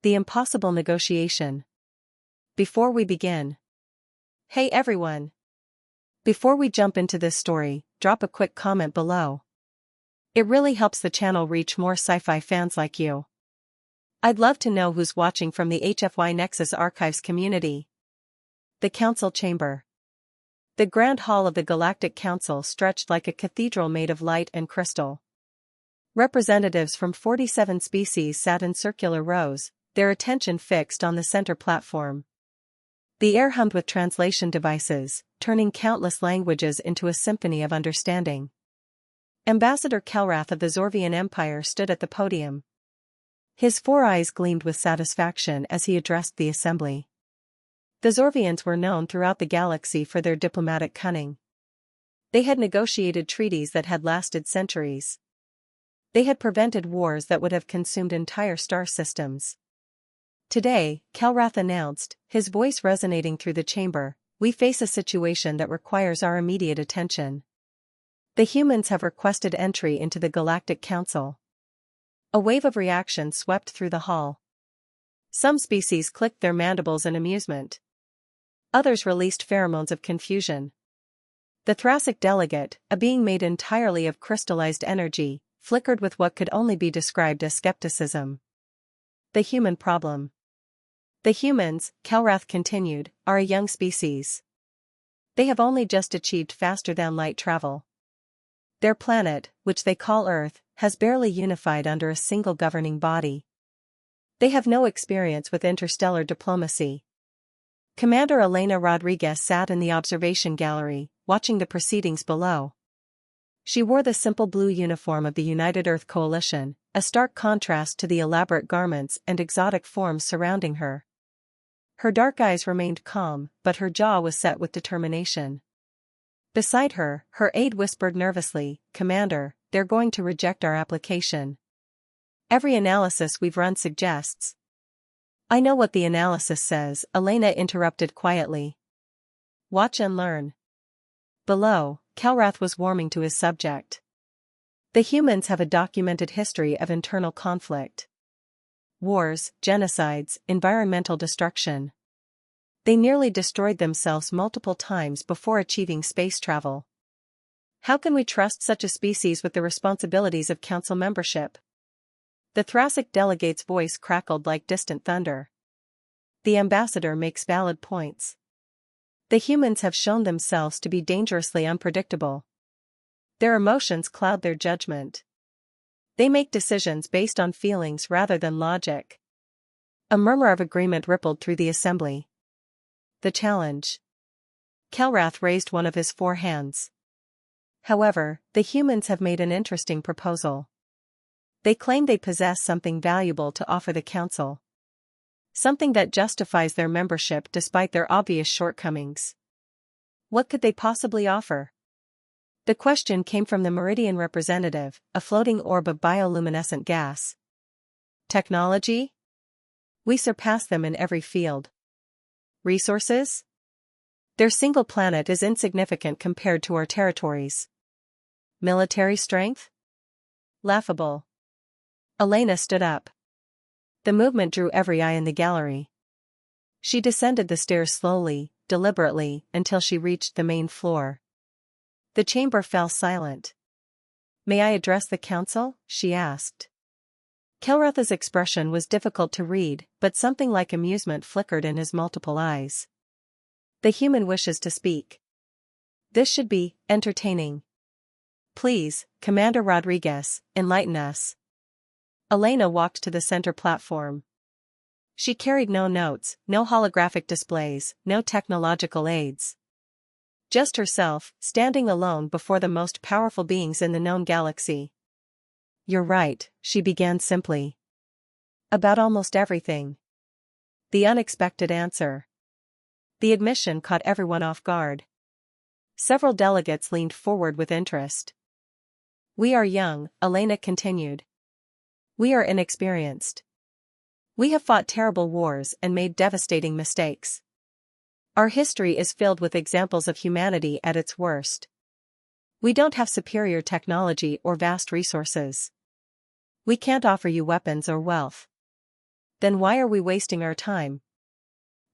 The impossible negotiation. Before we begin. Hey everyone! Before we jump into this story, drop a quick comment below. It really helps the channel reach more sci-fi fans like you. I'd love to know who's watching from the HFY Nexus Archives community. The Council Chamber. The Grand Hall of the Galactic Council stretched like a cathedral made of light and crystal. Representatives from 47 species sat in circular rows, their attention fixed on the center platform. The air hummed with translation devices, turning countless languages into a symphony of understanding. Ambassador Kelrath of the Zorvian Empire stood at the podium. His 4 eyes gleamed with satisfaction as he addressed the assembly. The Zorvians were known throughout the galaxy for their diplomatic cunning. They had negotiated treaties that had lasted centuries. They had prevented wars that would have consumed entire star systems. Today, Kelrath announced, his voice resonating through the chamber, "We face a situation that requires our immediate attention. The humans have requested entry into the Galactic Council." A wave of reaction swept through the hall. Some species clicked their mandibles in amusement. Others released pheromones of confusion. The thoracic delegate, a being made entirely of crystallized energy, flickered with what could only be described as skepticism. The human problem. The humans, Kelrath continued, are a young species. They have only just achieved faster-than-light travel. Their planet, which they call Earth, has barely unified under a single governing body. They have no experience with interstellar diplomacy. Commander Elena Rodriguez sat in the observation gallery, watching the proceedings below. She wore the simple blue uniform of the United Earth Coalition, a stark contrast to the elaborate garments and exotic forms surrounding her. Her dark eyes remained calm, but her jaw was set with determination. Beside her, her aide whispered nervously, "Commander, they're going to reject our application. Every analysis we've run suggests." "I know what the analysis says," Elena interrupted quietly. "Watch and learn." Below, Kelrath was warming to his subject. The humans have a documented history of internal conflict. Wars, genocides, environmental destruction. They nearly destroyed themselves multiple times before achieving space travel. How can we trust such a species with the responsibilities of council membership? The thoracic delegate's voice crackled like distant thunder. The ambassador makes valid points. The humans have shown themselves to be dangerously unpredictable. Their emotions cloud their judgment. They make decisions based on feelings rather than logic. A murmur of agreement rippled through the assembly. The challenge. Kelrath raised one of his 4 hands. However, the humans have made an interesting proposal. They claim they possess something valuable to offer the council. Something that justifies their membership despite their obvious shortcomings. What could they possibly offer? The question came from the Meridian representative, a floating orb of bioluminescent gas. Technology? We surpass them in every field. Resources? Their single planet is insignificant compared to our territories. Military strength? Laughable. Elena stood up. The movement drew every eye in the gallery. She descended the stairs slowly, deliberately, until she reached the main floor. The chamber fell silent. "May I address the council?" she asked. Kelrath's expression was difficult to read, but something like amusement flickered in his multiple eyes. "The human wishes to speak. This should be entertaining. Please, Commander Rodriguez, enlighten us." Elena walked to the center platform. She carried no notes, no holographic displays, no technological aids. Just herself, standing alone before the most powerful beings in the known galaxy. "You're right," she began simply. "About almost everything." The unexpected answer. The admission caught everyone off guard. Several delegates leaned forward with interest. "We are young," Elena continued. "We are inexperienced. We have fought terrible wars and made devastating mistakes. Our history is filled with examples of humanity at its worst. We don't have superior technology or vast resources. We can't offer you weapons or wealth. Then why are we wasting our time?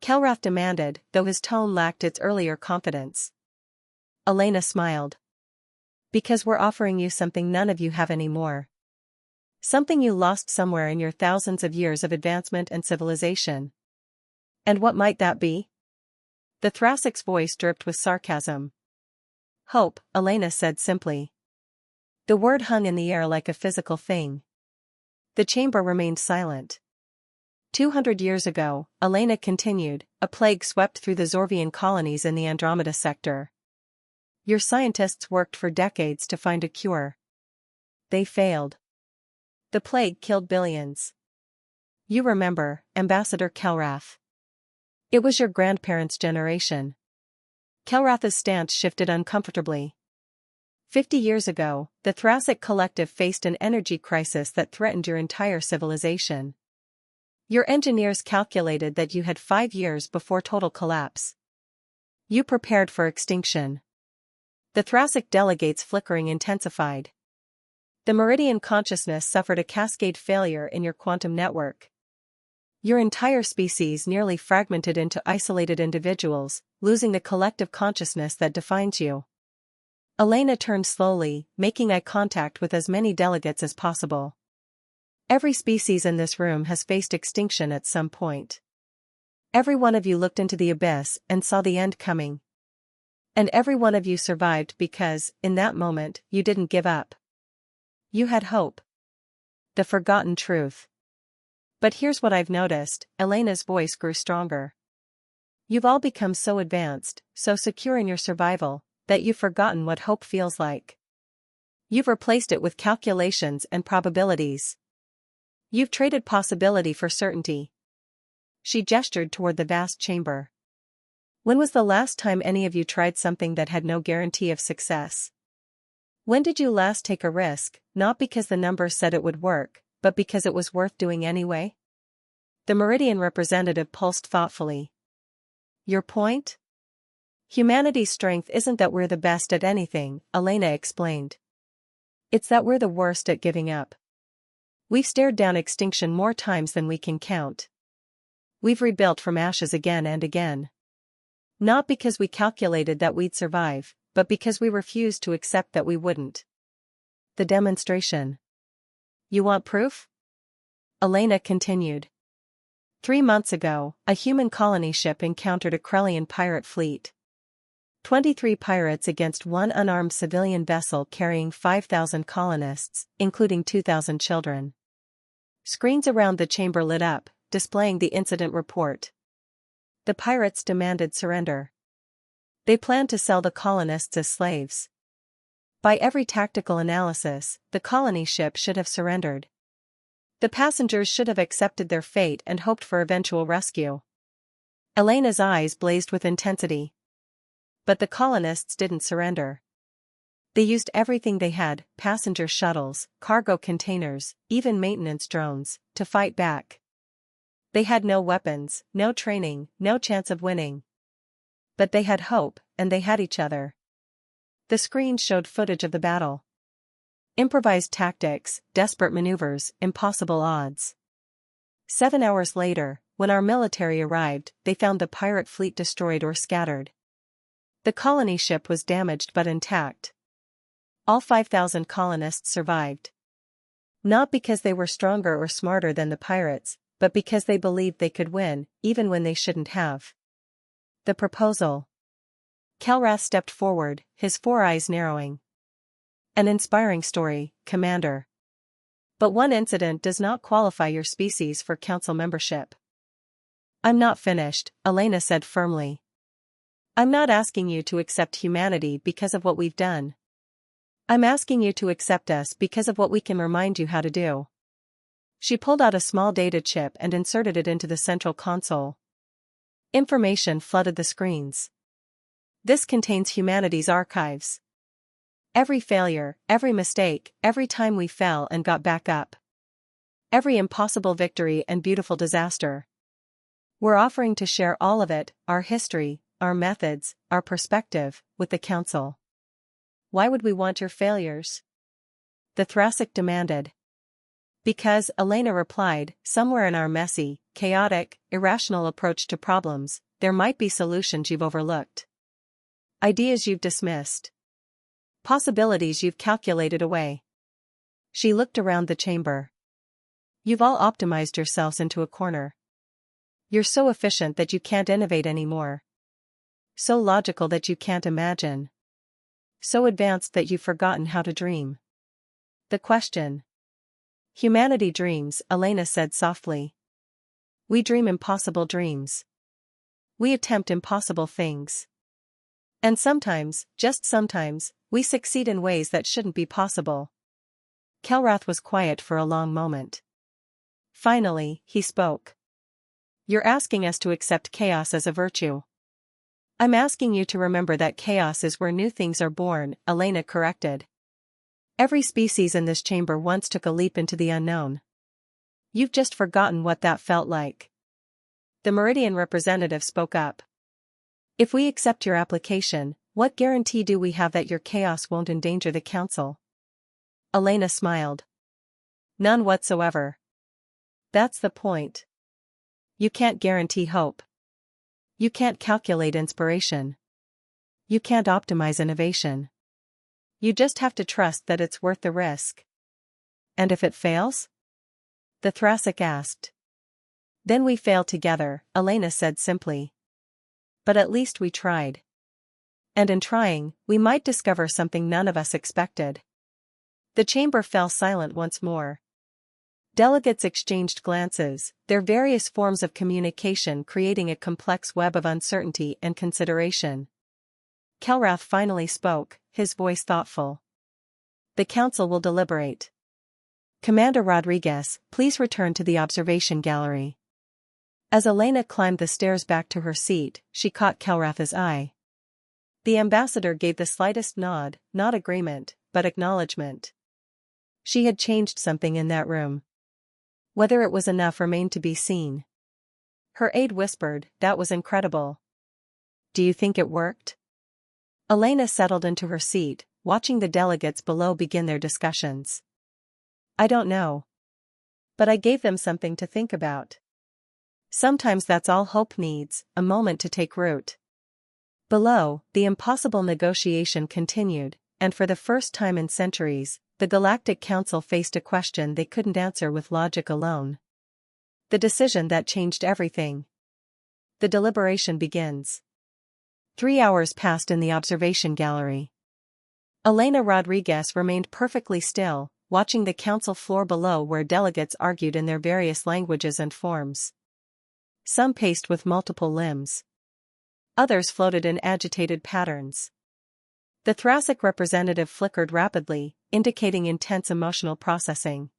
Kelrath demanded, though his tone lacked its earlier confidence. Elena smiled. Because we're offering you something none of you have anymore. Something you lost somewhere in your thousands of years of advancement and civilization. And what might that be? The Thrasic's voice dripped with sarcasm. Hope, Elena said simply. The word hung in the air like a physical thing. The chamber remained silent. 200 years ago, Elena continued, a plague swept through the Zorvian colonies in the Andromeda sector. Your scientists worked for decades to find a cure. They failed. The plague killed billions. You remember, Ambassador Kelrath. It was your grandparents' generation. Kelrath's stance shifted uncomfortably. 50 years ago, the Thracic Collective faced an energy crisis that threatened your entire civilization. Your engineers calculated that you had 5 years before total collapse. You prepared for extinction. The Thracic delegate's flickering intensified. The Meridian consciousness suffered a cascade failure in your quantum network. Your entire species nearly fragmented into isolated individuals, losing the collective consciousness that defines you. Elena turned slowly, making eye contact with as many delegates as possible. Every species in this room has faced extinction at some point. Every one of you looked into the abyss and saw the end coming. And every one of you survived because, in that moment, you didn't give up. You had hope. The forgotten truth. But here's what I've noticed, Elena's voice grew stronger. You've all become so advanced, so secure in your survival, that you've forgotten what hope feels like. You've replaced it with calculations and probabilities. You've traded possibility for certainty. She gestured toward the vast chamber. When was the last time any of you tried something that had no guarantee of success? When did you last take a risk, not because the numbers said it would work, but because it was worth doing anyway? The Meridian representative pulsed thoughtfully. Your point? Humanity's strength isn't that we're the best at anything, Elena explained. It's that we're the worst at giving up. We've stared down extinction more times than we can count. We've rebuilt from ashes again and again. Not because we calculated that we'd survive, but because we refused to accept that we wouldn't. The demonstration. You want proof? Elena continued. 3 months ago, a human colony ship encountered a Krellian pirate fleet. 23 pirates against one unarmed civilian vessel carrying 5,000 colonists, including 2,000 children. Screens around the chamber lit up, displaying the incident report. The pirates demanded surrender. They planned to sell the colonists as slaves. By every tactical analysis, the colony ship should have surrendered. The passengers should have accepted their fate and hoped for eventual rescue. Elena's eyes blazed with intensity. But the colonists didn't surrender. They used everything they had, passenger shuttles, cargo containers, even maintenance drones, to fight back. They had no weapons, no training, no chance of winning. But they had hope, and they had each other. The screen showed footage of the battle. Improvised tactics, desperate maneuvers, impossible odds. 7 hours later, when our military arrived, they found the pirate fleet destroyed or scattered. The colony ship was damaged but intact. All 5,000 colonists survived. Not because they were stronger or smarter than the pirates, but because they believed they could win, even when they shouldn't have. The proposal. Kelrath stepped forward, his 4 eyes narrowing. An inspiring story, Commander. But one incident does not qualify your species for council membership. I'm not finished, Elena said firmly. I'm not asking you to accept humanity because of what we've done. I'm asking you to accept us because of what we can remind you how to do. She pulled out a small data chip and inserted it into the central console. Information flooded the screens. This contains humanity's archives. Every failure, every mistake, every time we fell and got back up. Every impossible victory and beautiful disaster. We're offering to share all of it, our history, our methods, our perspective, with the Council. Why would we want your failures? The Thracic demanded. Because, Elena replied, somewhere in our messy, chaotic, irrational approach to problems, there might be solutions you've overlooked. Ideas you've dismissed. Possibilities you've calculated away. She looked around the chamber. You've all optimized yourselves into a corner. You're so efficient that you can't innovate anymore. So logical that you can't imagine. So advanced that you've forgotten how to dream. The question. Humanity dreams, Elena said softly. We dream impossible dreams. We attempt impossible things. And sometimes, just sometimes, we succeed in ways that shouldn't be possible. Kelrath was quiet for a long moment. Finally, he spoke. You're asking us to accept chaos as a virtue. I'm asking you to remember that chaos is where new things are born, Elena corrected. Every species in this chamber once took a leap into the unknown. You've just forgotten what that felt like. The Meridian representative spoke up. If we accept your application, what guarantee do we have that your chaos won't endanger the Council? Elena smiled. None whatsoever. That's the point. You can't guarantee hope. You can't calculate inspiration. You can't optimize innovation. You just have to trust that it's worth the risk. And if it fails? The Thoracic asked. Then we fail together, Elena said simply. But at least we tried. And in trying, we might discover something none of us expected. The chamber fell silent once more. Delegates exchanged glances, their various forms of communication creating a complex web of uncertainty and consideration. Kelrath finally spoke, his voice thoughtful. The Council will deliberate. Commander Rodriguez, please return to the observation gallery. As Elena climbed the stairs back to her seat, she caught Kelrath's eye. The ambassador gave the slightest nod, not agreement, but acknowledgement. She had changed something in that room. Whether it was enough remained to be seen. Her aide whispered, that was incredible. Do you think it worked? Elena settled into her seat, watching the delegates below begin their discussions. I don't know. But I gave them something to think about. Sometimes that's all hope needs, a moment to take root. Below, the impossible negotiation continued, and for the first time in centuries, the Galactic Council faced a question they couldn't answer with logic alone. The decision that changed everything. The deliberation begins. 3 hours passed in the observation gallery. Elena Rodriguez remained perfectly still, watching the council floor below where delegates argued in their various languages and forms. Some paced with multiple limbs. Others floated in agitated patterns. The Thoracic representative flickered rapidly, indicating intense emotional processing.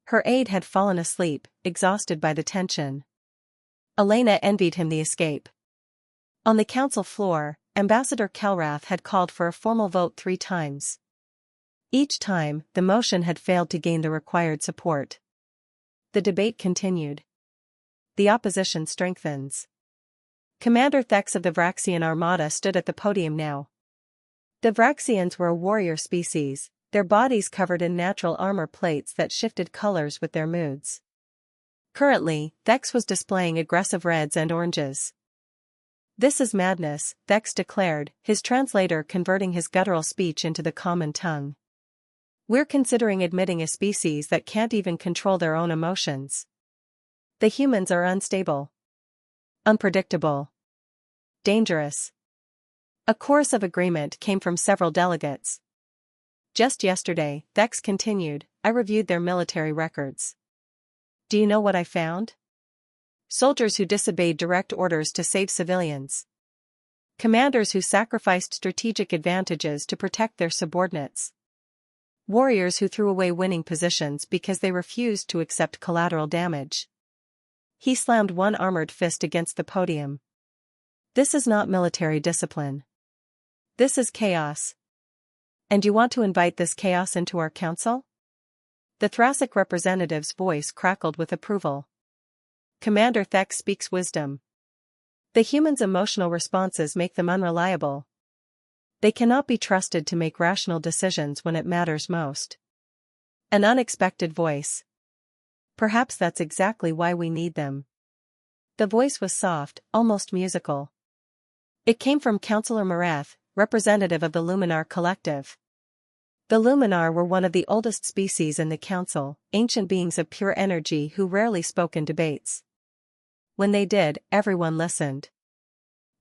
Her aide had fallen asleep, exhausted by the tension. Elena envied him the escape. On the council floor, Ambassador Kelrath had called for a formal vote 3 times. Each time, the motion had failed to gain the required support. The debate continued. The opposition strengthens. Commander Thex of the Vraxian Armada stood at the podium now. The Vraxians were a warrior species, their bodies covered in natural armor plates that shifted colors with their moods. Currently, Thex was displaying aggressive reds and oranges. This is madness, Thex declared, his translator converting his guttural speech into the common tongue. We're considering admitting a species that can't even control their own emotions. The humans are unstable. Unpredictable. Dangerous. A chorus of agreement came from several delegates. Just yesterday, Thex continued, I reviewed their military records. Do you know what I found? Soldiers who disobeyed direct orders to save civilians. Commanders who sacrificed strategic advantages to protect their subordinates. Warriors who threw away winning positions because they refused to accept collateral damage. He slammed one armored fist against the podium. This is not military discipline. This is chaos. And you want to invite this chaos into our council? The Thoracic representative's voice crackled with approval. Commander Thex speaks wisdom. The humans' emotional responses make them unreliable. They cannot be trusted to make rational decisions when it matters most. An unexpected voice. Perhaps that's exactly why we need them. The voice was soft, almost musical. It came from Counselor Marath, representative of the Luminar Collective. The Luminar were one of the oldest species in the Council, ancient beings of pure energy who rarely spoke in debates. When they did, everyone listened.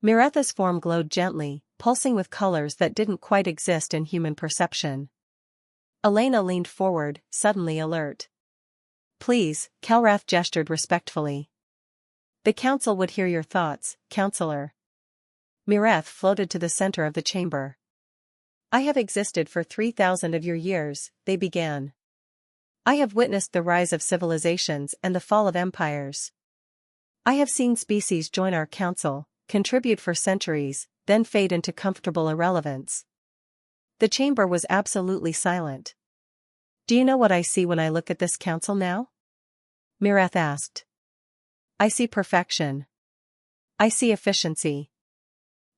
Miretha's form glowed gently, pulsing with colors that didn't quite exist in human perception. Elena leaned forward, suddenly alert. Please, Kelrath gestured respectfully. The Council would hear your thoughts, Counselor. Mireth floated to the center of the chamber. I have existed for 3,000 of your years, they began. I have witnessed the rise of civilizations and the fall of empires. I have seen species join our council, contribute for centuries, then fade into comfortable irrelevance. The chamber was absolutely silent. Do you know what I see when I look at this council now? Mireth asked. I see perfection. I see efficiency.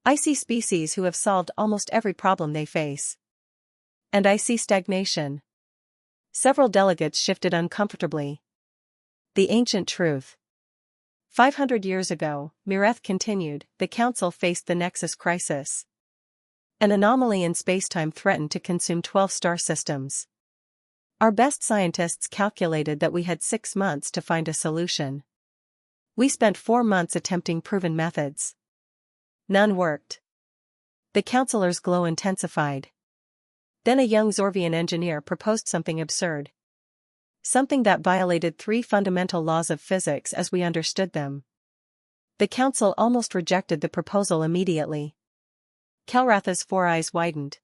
I see species who have solved almost every problem they face. And I see stagnation. Several delegates shifted uncomfortably. The ancient truth. 500 years ago, Mireth continued, the Council faced the Nexus crisis. An anomaly in spacetime threatened to consume 12 star systems. Our best scientists calculated that we had 6 months to find a solution. We spent 4 months attempting proven methods. None worked. The Councilor's glow intensified. Then a young Zorvian engineer proposed something absurd. Something that violated 3 fundamental laws of physics as we understood them. The Council almost rejected the proposal immediately. Kelratha's 4 eyes widened.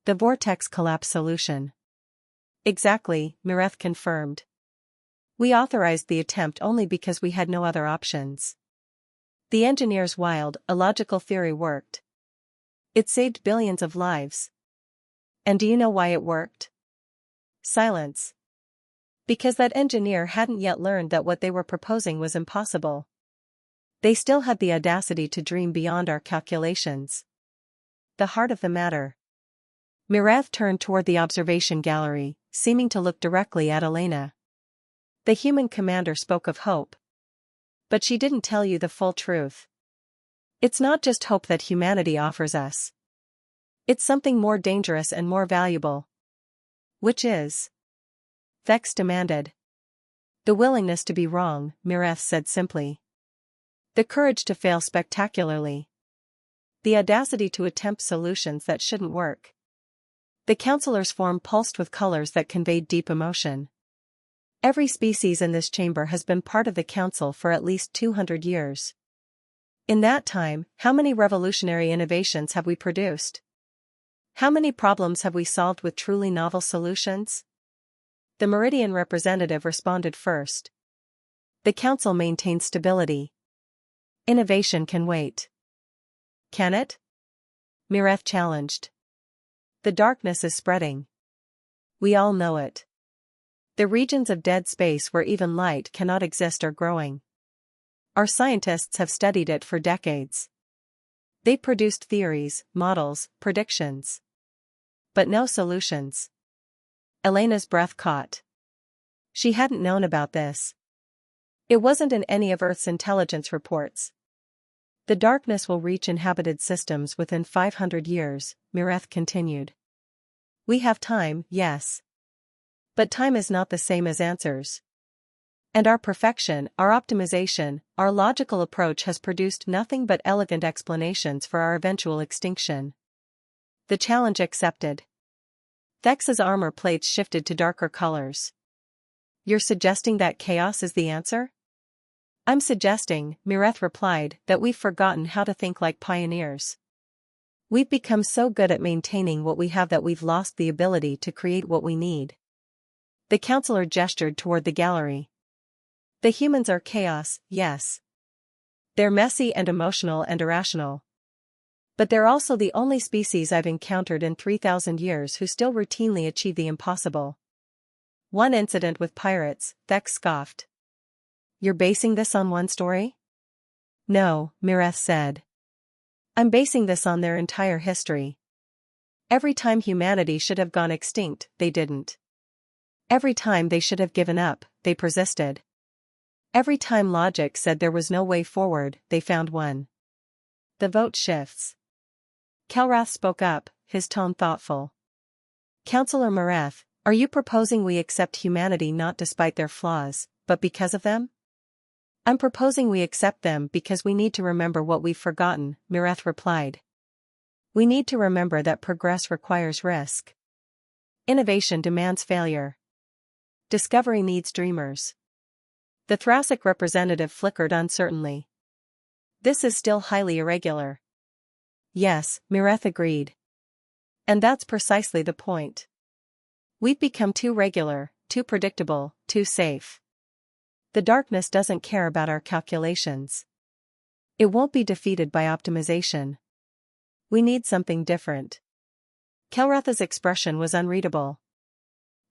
The vortex collapse solution. Exactly, Mireth confirmed. We authorized the attempt only because we had no other options. The engineer's wild, illogical theory worked. It saved billions of lives. And do you know why it worked? Silence. Because that engineer hadn't yet learned that what they were proposing was impossible. They still had the audacity to dream beyond our calculations. The heart of the matter. Mireth turned toward the observation gallery, seeming to look directly at Elena. The human commander spoke of hope. But she didn't tell you the full truth. It's not just hope that humanity offers us. It's something more dangerous and more valuable. Which is? Thex demanded. The willingness to be wrong, Mireth said simply. The courage to fail spectacularly. The audacity to attempt solutions that shouldn't work. The Councilor's form pulsed with colors that conveyed deep emotion. Every species in this chamber has been part of the Council for at least 200 years. In that time, how many revolutionary innovations have we produced? How many problems have we solved with truly novel solutions? The Meridian representative responded first. The Council maintains stability. Innovation can wait. Can it? Mireth challenged. The darkness is spreading. We all know it. The regions of dead space where even light cannot exist are growing. Our scientists have studied it for decades. They produced theories, models, predictions. But no solutions. Elena's breath caught. She hadn't known about this. It wasn't in any of Earth's intelligence reports. The darkness will reach inhabited systems within 500 years, Mireth continued. We have time, yes. But time is not the same as answers. And our perfection, our optimization, our logical approach has produced nothing but elegant explanations for our eventual extinction. The challenge accepted. Thex's armor plates shifted to darker colors. You're suggesting that chaos is the answer? I'm suggesting, Mireth replied, that we've forgotten how to think like pioneers. We've become so good at maintaining what we have that we've lost the ability to create what we need. The Councilor gestured toward the gallery. The humans are chaos, yes. They're messy and emotional and irrational. But they're also the only species I've encountered in 3,000 years who still routinely achieve the impossible. One incident with pirates, Thex scoffed. You're basing this on one story? No, Mireth said. I'm basing this on their entire history. Every time humanity should have gone extinct, they didn't. Every time they should have given up, they persisted. Every time logic said there was no way forward, they found one. The vote shifts. Kelrath spoke up, his tone thoughtful. Councillor Mareth, are you proposing we accept humanity not despite their flaws, but because of them? I'm proposing we accept them because we need to remember what we've forgotten, Mareth replied. We need to remember that progress requires risk. Innovation demands failure. Discovery needs dreamers. The thoracic representative flickered uncertainly. This is still highly irregular. Yes, Mareth agreed. And that's precisely the point. We've become too regular, too predictable, too safe. The darkness doesn't care about our calculations. It won't be defeated by optimization. We need something different. Kelrath's expression was unreadable.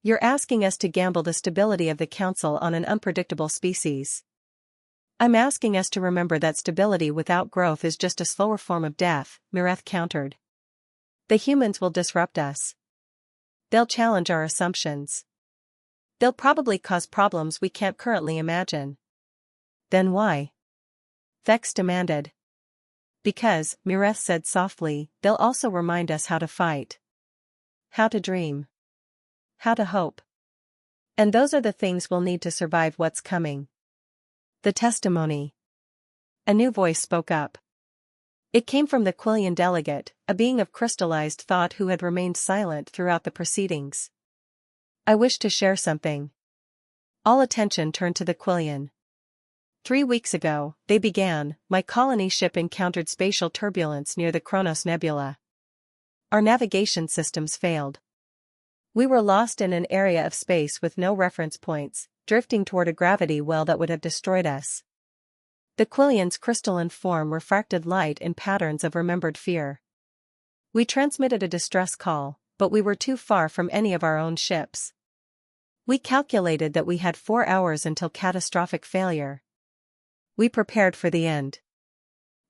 You're asking us to gamble the stability of the Council on an unpredictable species. I'm asking us to remember that stability without growth is just a slower form of death, Mareth countered. The humans will disrupt us. They'll challenge our assumptions. They'll probably cause problems we can't currently imagine. Then why? Vex demanded. Because, Mareth said softly, they'll also remind us how to fight. How to dream. How to hope. And those are the things we'll need to survive what's coming. The testimony. A new voice spoke up. It came from the Quillian delegate, a being of crystallized thought who had remained silent throughout the proceedings. I wish to share something. All attention turned to the Quillian. 3 weeks ago, they began, my colony ship encountered spatial turbulence near the Kronos Nebula. Our navigation systems failed. We were lost in an area of space with no reference points, drifting toward a gravity well that would have destroyed us. The Quillian's crystalline form refracted light in patterns of remembered fear. We transmitted a distress call, but we were too far from any of our own ships. We calculated that we had 4 hours until catastrophic failure. We prepared for the end.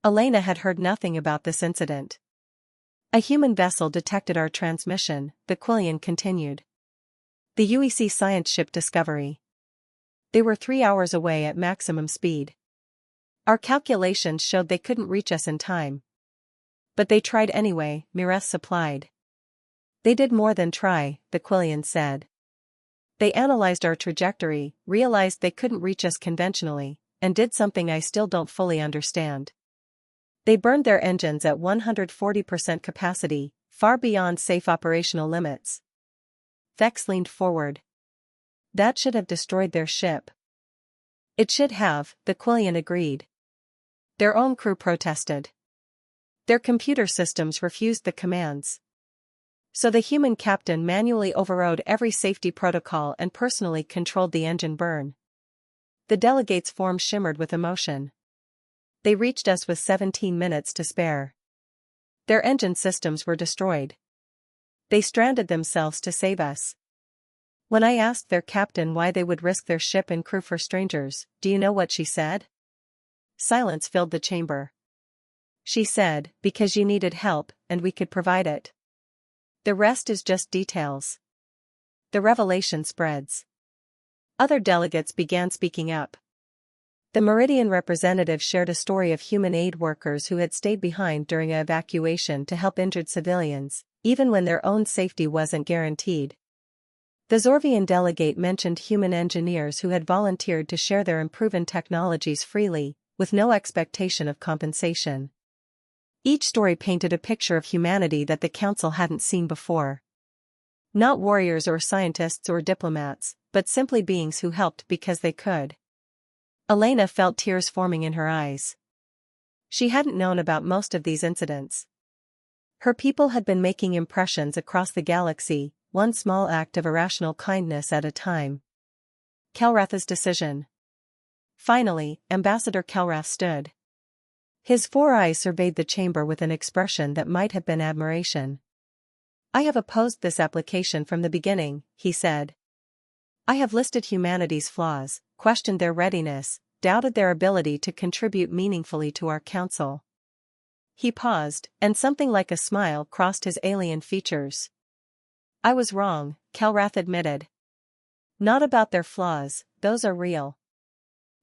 Elena had heard nothing about this incident. A human vessel detected our transmission, the Quillian continued. The UEC science ship Discovery. They were 3 hours away at maximum speed. Our calculations showed they couldn't reach us in time. But they tried anyway, Mareth supplied. They did more than try, the Quillian said. They analyzed our trajectory, realized they couldn't reach us conventionally, and did something I still don't fully understand. They burned their engines at 140% capacity, far beyond safe operational limits. Vex leaned forward. That should have destroyed their ship. It should have, the Quillian agreed. Their own crew protested. Their computer systems refused the commands. So the human captain manually overrode every safety protocol and personally controlled the engine burn. The delegates' form shimmered with emotion. They reached us with 17 minutes to spare. Their engine systems were destroyed. They stranded themselves to save us. When I asked their captain why they would risk their ship and crew for strangers, do you know what she said? Silence filled the chamber. She said, because you needed help, and we could provide it. The rest is just details. The revelation spreads. Other delegates began speaking up. The Meridian representative shared a story of human aid workers who had stayed behind during an evacuation to help injured civilians, even when their own safety wasn't guaranteed. The Zorvian delegate mentioned human engineers who had volunteered to share their unproven technologies freely, with no expectation of compensation. Each story painted a picture of humanity that the Council hadn't seen before. Not warriors or scientists or diplomats, but simply beings who helped because they could. Elena felt tears forming in her eyes. She hadn't known about most of these incidents. Her people had been making impressions across the galaxy, one small act of irrational kindness at a time. Kelrath's decision. Finally, Ambassador Kelrath stood. His 4 eyes surveyed the chamber with an expression that might have been admiration. I have opposed this application from the beginning, he said. I have listed humanity's flaws, questioned their readiness, doubted their ability to contribute meaningfully to our council. He paused, and something like a smile crossed his alien features. I was wrong, Kelrath admitted. Not about their flaws, those are real.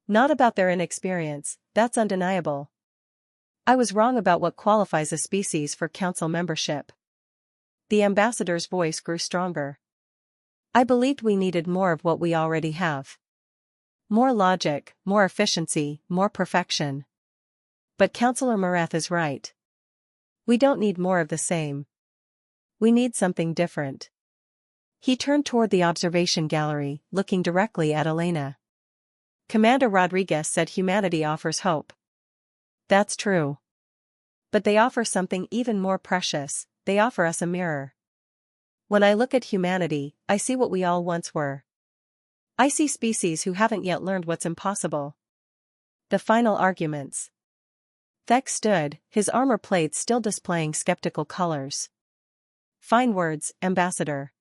Not about their inexperience, that's undeniable. I was wrong about what qualifies a species for council membership. The ambassador's voice grew stronger. I believed we needed more of what we already have. More logic, more efficiency, more perfection. But Councillor Marath is right. We don't need more of the same. We need something different. He turned toward the observation gallery, looking directly at Elena. Commander Rodriguez said humanity offers hope. That's true. But they offer something even more precious, they offer us a mirror. When I look at humanity, I see what we all once were. I see species who haven't yet learned what's impossible. The final arguments. Thex stood, his armor plates still displaying skeptical colors. Fine words, Ambassador.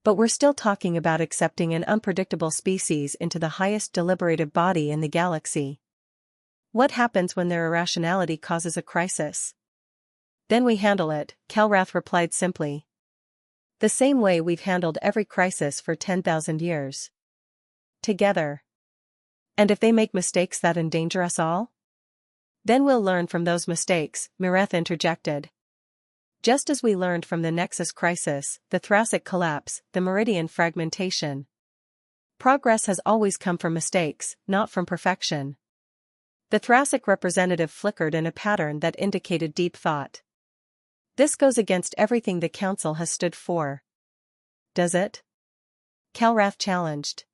But we're still talking about accepting an unpredictable species into the highest deliberative body in the galaxy. What happens when their irrationality causes a crisis? Then we handle it, Kelrath replied simply. The same way we've handled every crisis for 10,000 years. Together. And if they make mistakes that endanger us all? Then we'll learn from those mistakes, Marath interjected. Just as we learned from the Nexus crisis, the Thracic collapse, the Meridian fragmentation. Progress has always come from mistakes, not from perfection. The Thracic representative flickered in a pattern that indicated deep thought. This goes against everything the Council has stood for. Does it? Kelrath challenged.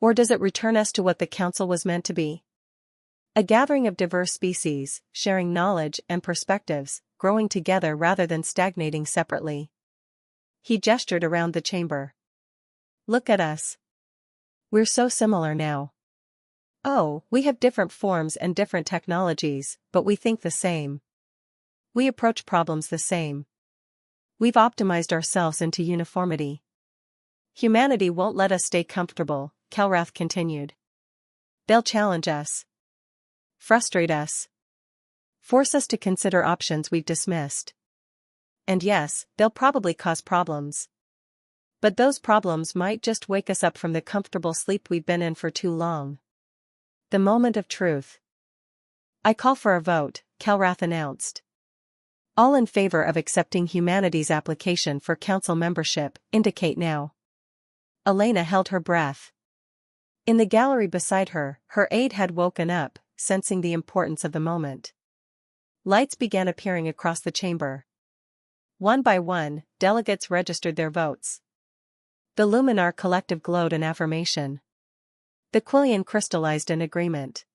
Or does it return us to what the Council was meant to be? A gathering of diverse species, sharing knowledge and perspectives, growing together rather than stagnating separately. He gestured around the chamber. Look at us. We're so similar now. Oh, we have different forms and different technologies, but we think the same. We approach problems the same. We've optimized ourselves into uniformity. Humanity won't let us stay comfortable, Kelrath continued. They'll challenge us. Frustrate us. Force us to consider options we've dismissed. And yes, they'll probably cause problems. But those problems might just wake us up from the comfortable sleep we've been in for too long. The moment of truth. I call for a vote, Kelrath announced. All in favor of accepting humanity's application for council membership, indicate now. Elena held her breath. In the gallery beside her, her aide had woken up, sensing the importance of the moment. Lights began appearing across the chamber. One by one, delegates registered their votes. The Luminar collective glowed in affirmation. The Quillian crystallized in agreement.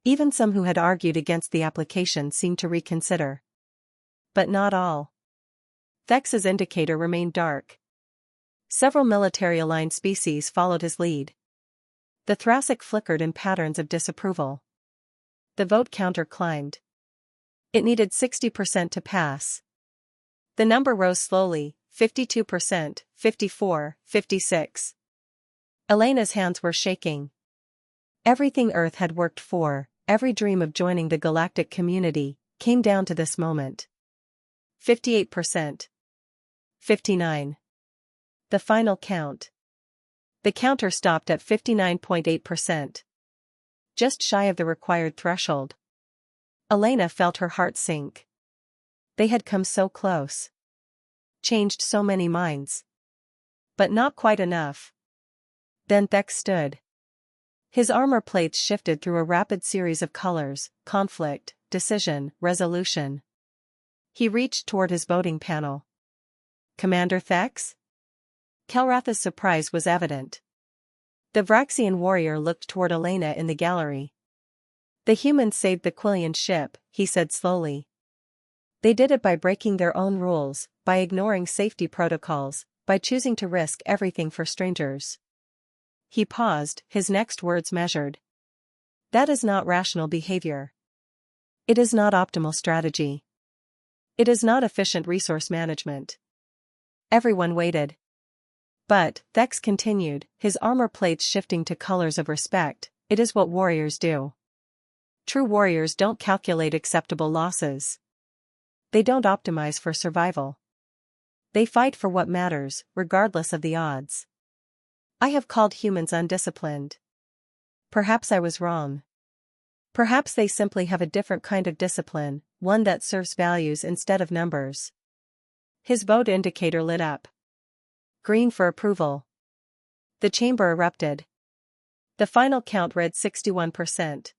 Even some who had argued against the application seemed to reconsider. But not all. Thex's indicator remained dark. Several military-aligned species followed his lead. The Thracic flickered in patterns of disapproval. The vote counter climbed. It needed 60% to pass. The number rose slowly, 52%, 54, 56. Elena's hands were shaking. Everything Earth had worked for, every dream of joining the galactic community, came down to this moment. 58%. 59. The final count. The counter stopped at 59.8%. Just shy of the required threshold. Elena felt her heart sink. They had come so close. Changed so many minds. But not quite enough. Then Thex stood. His armor plates shifted through a rapid series of colors: conflict, decision, resolution. He reached toward his voting panel. Commander Thex? Kelrath's surprise was evident. The Vraxian warrior looked toward Elena in the gallery. The humans saved the Quillian ship, he said slowly. They did it by breaking their own rules, by ignoring safety protocols, by choosing to risk everything for strangers. He paused, his next words measured. That is not rational behavior. It is not optimal strategy. It is not efficient resource management. Everyone waited. But, Thex continued, his armor plates shifting to colors of respect, it is what warriors do. True warriors don't calculate acceptable losses. They don't optimize for survival. They fight for what matters, regardless of the odds. I have called humans undisciplined. Perhaps I was wrong. Perhaps they simply have a different kind of discipline, one that serves values instead of numbers. His vote indicator lit up. Green for approval. The chamber erupted. The final count read 61%.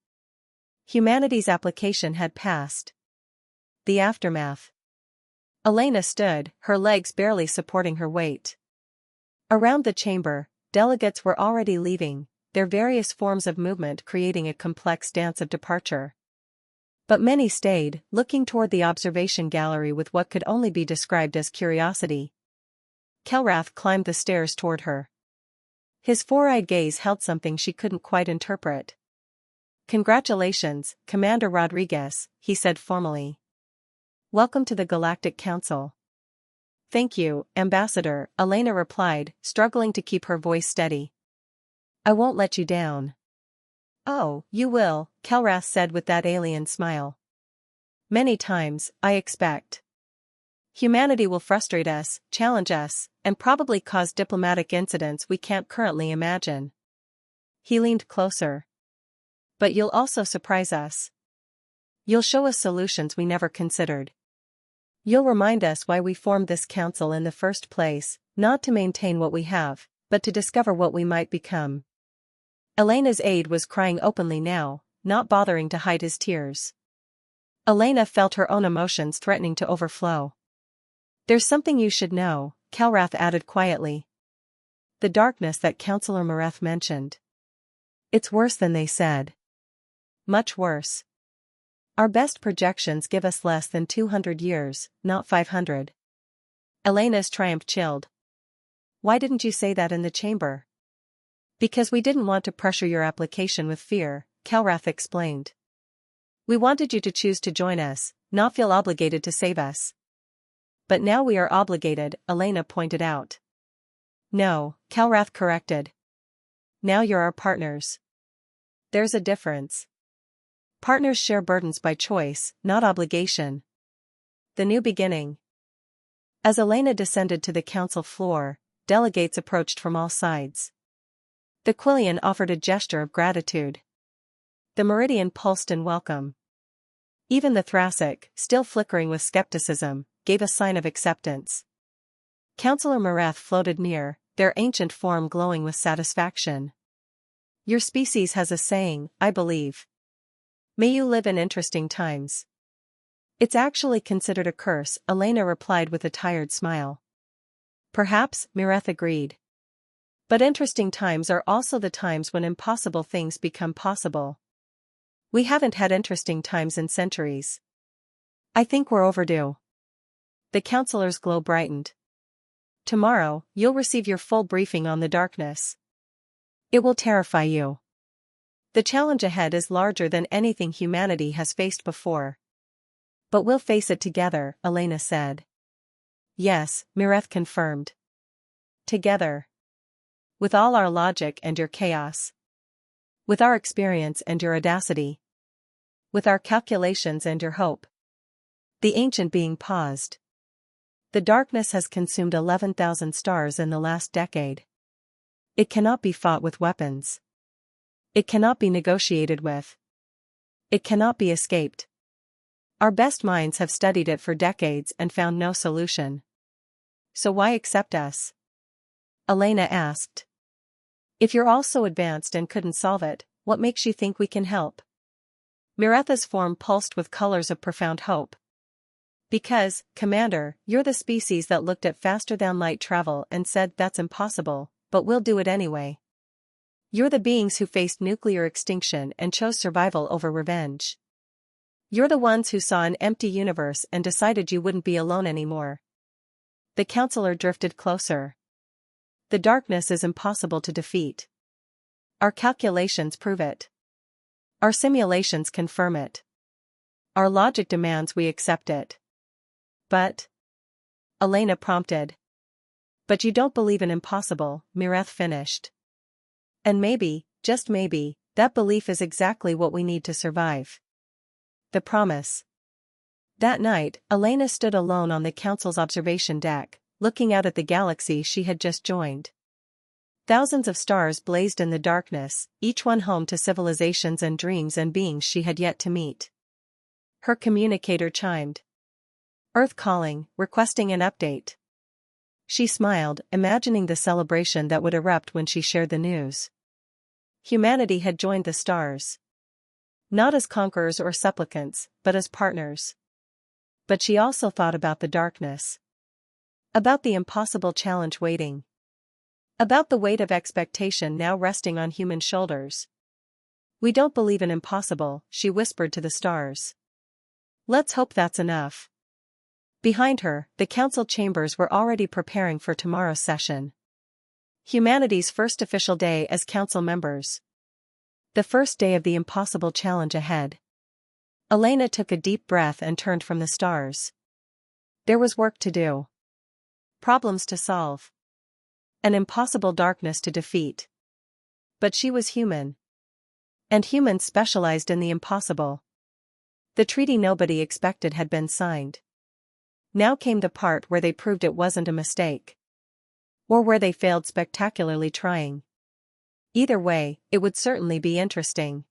Humanity's application had passed. The aftermath. Elena stood, her legs barely supporting her weight. Around the chamber, delegates were already leaving, their various forms of movement creating a complex dance of departure. But many stayed, looking toward the observation gallery with what could only be described as curiosity. Kelrath climbed the stairs toward her. His four-eyed gaze held something she couldn't quite interpret. "Congratulations, Commander Rodriguez," he said formally. "Welcome to the Galactic Council." "Thank you, Ambassador," Elena replied, struggling to keep her voice steady. "I won't let you down." "Oh, you will," Kelrath said with that alien smile. "Many times, I expect. Humanity will frustrate us, challenge us, and probably cause diplomatic incidents we can't currently imagine." He leaned closer. "But you'll also surprise us. You'll show us solutions we never considered. You'll remind us why we formed this council in the first place, not to maintain what we have, but to discover what we might become." Elena's aide was crying openly now, not bothering to hide his tears. Elena felt her own emotions threatening to overflow. "There's something you should know," Kelrath added quietly. "The darkness that Counselor Mareth mentioned. It's worse than they said. Much worse. Our best projections give us less than 200 years, not 500. Elena's triumph chilled. "Why didn't you say that in the chamber?" "Because we didn't want to pressure your application with fear," Kelrath explained. "We wanted you to choose to join us, not feel obligated to save us." "But now we are obligated," Elena pointed out. "No," Kelrath corrected. "Now you're our partners." "There's a difference. Partners share burdens by choice, not obligation." The new beginning. As Elena descended to the council floor, delegates approached from all sides. The Quillian offered a gesture of gratitude. The Meridian pulsed in welcome. Even the Thracic, still flickering with skepticism, gave a sign of acceptance. Counselor Mareth floated near, their ancient form glowing with satisfaction. "Your species has a saying, I believe. May you live in interesting times." "It's actually considered a curse," Elena replied with a tired smile. "Perhaps," Mareth agreed. "But interesting times are also the times when impossible things become possible. We haven't had interesting times in centuries. I think we're overdue." The counselor's glow brightened. "Tomorrow, you'll receive your full briefing on the darkness. It will terrify you. The challenge ahead is larger than anything humanity has faced before. But we'll face it together," Elena said. "Yes," Mareth confirmed. "Together. With all our logic and your chaos. With our experience and your audacity. With our calculations and your hope." The ancient being paused. "The darkness has consumed 11,000 stars in the last decade. It cannot be fought with weapons. It cannot be negotiated with. It cannot be escaped. Our best minds have studied it for decades and found no solution. So why accept us?" Elena asked. "If you're all so advanced and couldn't solve it, what makes you think we can help?" Miretha's form pulsed with colors of profound hope. "Because, Commander, you're the species that looked at faster-than-light travel and said that's impossible, but we'll do it anyway. You're the beings who faced nuclear extinction and chose survival over revenge. You're the ones who saw an empty universe and decided you wouldn't be alone anymore." The counselor drifted closer. "The darkness is impossible to defeat. Our calculations prove it. Our simulations confirm it. Our logic demands we accept it." "But?" Elena prompted. "But you don't believe in impossible," Mareth finished. "And maybe, just maybe, that belief is exactly what we need to survive." The promise. That night, Elena stood alone on the council's observation deck, looking out at the galaxy she had just joined. Thousands of stars blazed in the darkness, each one home to civilizations and dreams and beings she had yet to meet. Her communicator chimed. Earth calling, requesting an update. She smiled, imagining the celebration that would erupt when she shared the news. Humanity had joined the stars. Not as conquerors or supplicants, but as partners. But she also thought about the darkness. About the impossible challenge waiting. About the weight of expectation now resting on human shoulders. We don't believe in impossible, she whispered to the stars. Let's hope that's enough. Behind her, the council chambers were already preparing for tomorrow's session. Humanity's first official day as council members. The first day of the impossible challenge ahead. Elena took a deep breath and turned from the stars. There was work to do. Problems to solve. An impossible darkness to defeat. But she was human. And humans specialized in the impossible. The treaty nobody expected had been signed. Now came the part where they proved it wasn't a mistake. Or where they failed spectacularly trying. Either way, it would certainly be interesting.